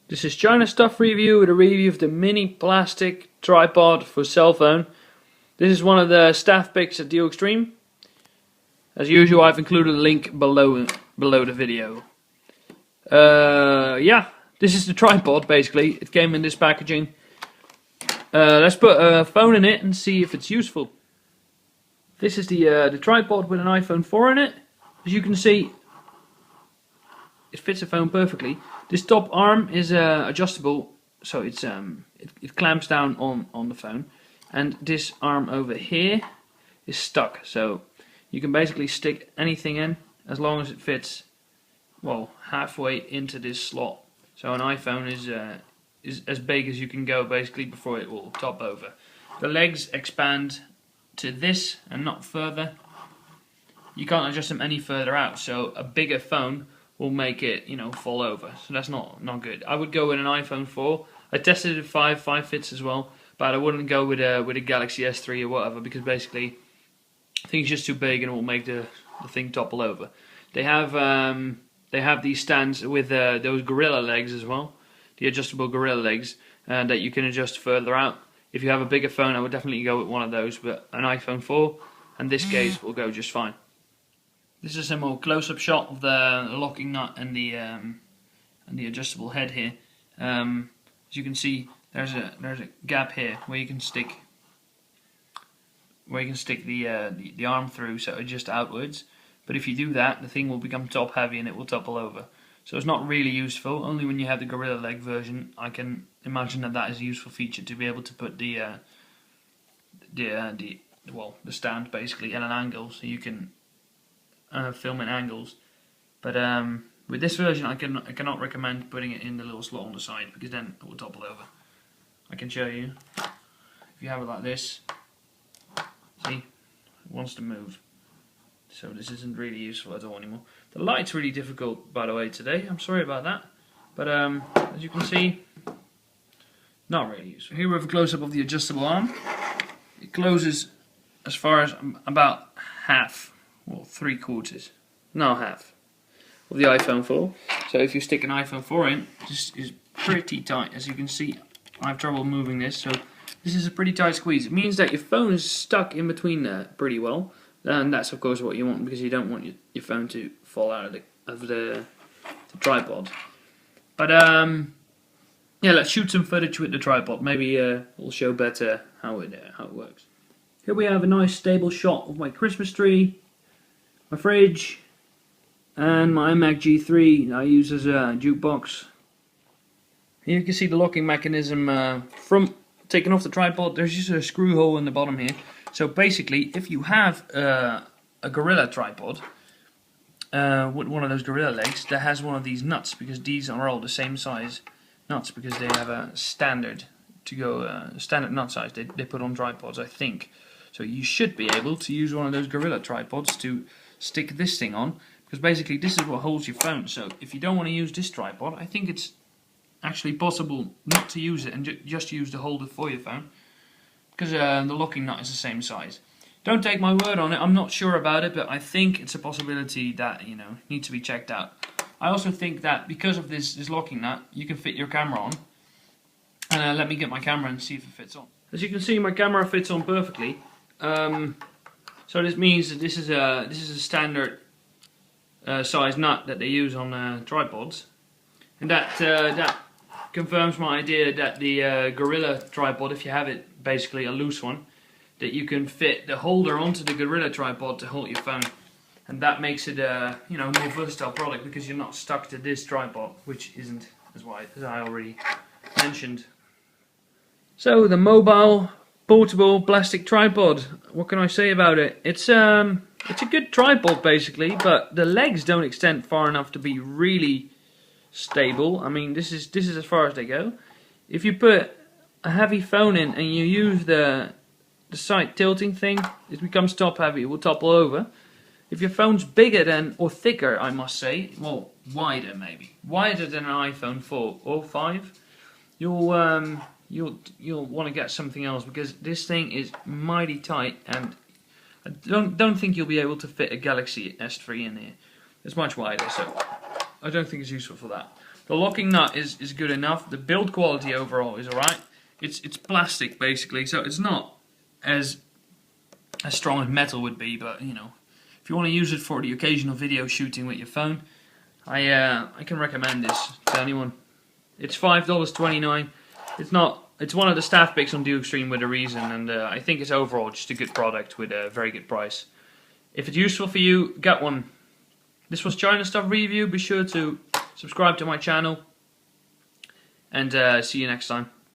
This is China Stuff Review with a review of the mini plastic tripod for cell phone. This is one of the staff picks at Duo Extreme. As usual, I've included a link below the video. Yeah, this is the tripod basically. It came in this packaging. Let's put a phone in it and see if it's useful. This is the tripod with an iPhone 4 in it. As you can see, it fits a phone perfectly. This top arm is adjustable, so it clamps down on the phone, and this arm over here is stuck. So you can basically stick anything in as long as it fits, well, halfway into this slot. So an iPhone is as big as you can go basically before it will top over. The legs expand to this and not further. You can't adjust them any further out, so a bigger phone will make it, fall over. So that's not good. I would go with an iPhone 4. I tested it 5 fits as well, but I wouldn't go with a Galaxy S3 or whatever, because basically I think it's just too big and it will make the thing topple over. They have these stands with those Gorilla legs as well, the adjustable Gorilla legs, that you can adjust further out. If you have a bigger phone, I would definitely go with one of those, but an iPhone 4 and this case will go just fine. This is a more close-up shot of the locking nut and the adjustable head here. As you can see, there's a gap here where you can stick the arm through, so it adjusts outwards. But if you do that, the thing will become top heavy and it will topple over. So it's not really useful. Only when you have the Gorilla Leg version, I can imagine that is a useful feature, to be able to put the stand basically at an angle, so you can film in angles. But with this version, I cannot recommend putting it in the little slot on the side, because then it will topple over. I can show you. If you have it like this, see, it wants to move. So this isn't really useful at all anymore. The light's really difficult, by the way, today. I'm sorry about that. But as you can see, not really useful. Here we have a close-up of the adjustable arm. It closes as far as about half, well, 3/4, no, half of the iPhone 4. So if you stick an iPhone 4 in, this is pretty tight. As you can see, I have trouble moving this, so this is a pretty tight squeeze. It means that your phone is stuck in between there pretty well, and that's of course what you want, because you don't want your phone to fall out of the tripod. But yeah, let's shoot some footage with the tripod. Maybe we'll show better how it works. Here we have a nice stable shot of my Christmas tree, my fridge, and my iMac G3 I use as a jukebox. Here you can see the locking mechanism from taking off the tripod. There's just a screw hole in the bottom here. So basically, if you have a Gorilla tripod with one of those Gorilla legs that has one of these nuts, because these are all the same size nuts, because they have a standard standard nut size they put on tripods, I think. So you should be able to use one of those Gorilla tripods to stick this thing on, because basically this is what holds your phone. So if you don't want to use this tripod, I think it's actually possible not to use it and just use the holder for your phone, because the locking nut is the same size. Don't take my word on it, I'm not sure about it, but I think it's a possibility that, needs to be checked out. I also think that because of this locking nut, you can fit your camera on. And let me get my camera and see if it fits on. As you can see, my camera fits on perfectly. So this means that this is a standard size nut that they use on tripods, and that confirms my idea that the Gorilla tripod, if you have it basically a loose one, that you can fit the holder onto the Gorilla tripod to hold your phone, and that makes it a more versatile product, because you're not stuck to this tripod, which isn't as wide as I already mentioned. So the mobile portable plastic tripod, what can I say about it? It's a good tripod basically, but the legs don't extend far enough to be really stable. I mean, this is as far as they go. If you put a heavy phone in and you use the side tilting thing, it becomes top heavy, it will topple over. If your phone's bigger than, or thicker I must say, well, wider maybe, wider than an iPhone 4 or 5, you'll want to get something else, because this thing is mighty tight, and I don't think you'll be able to fit a Galaxy S3 in here. It's much wider, so I don't think it's useful for that. The locking nut is good enough. The build quality overall is alright. It's plastic basically, so it's not as strong as metal would be, but you know, if you want to use it for the occasional video shooting with your phone, I can recommend this to anyone. It's $5.29. It's one of the staff picks on DukeStream with a reason, and I think it's overall just a good product with a very good price. If it's useful for you, get one. This was China Stuff Review. Be sure to subscribe to my channel, and see you next time.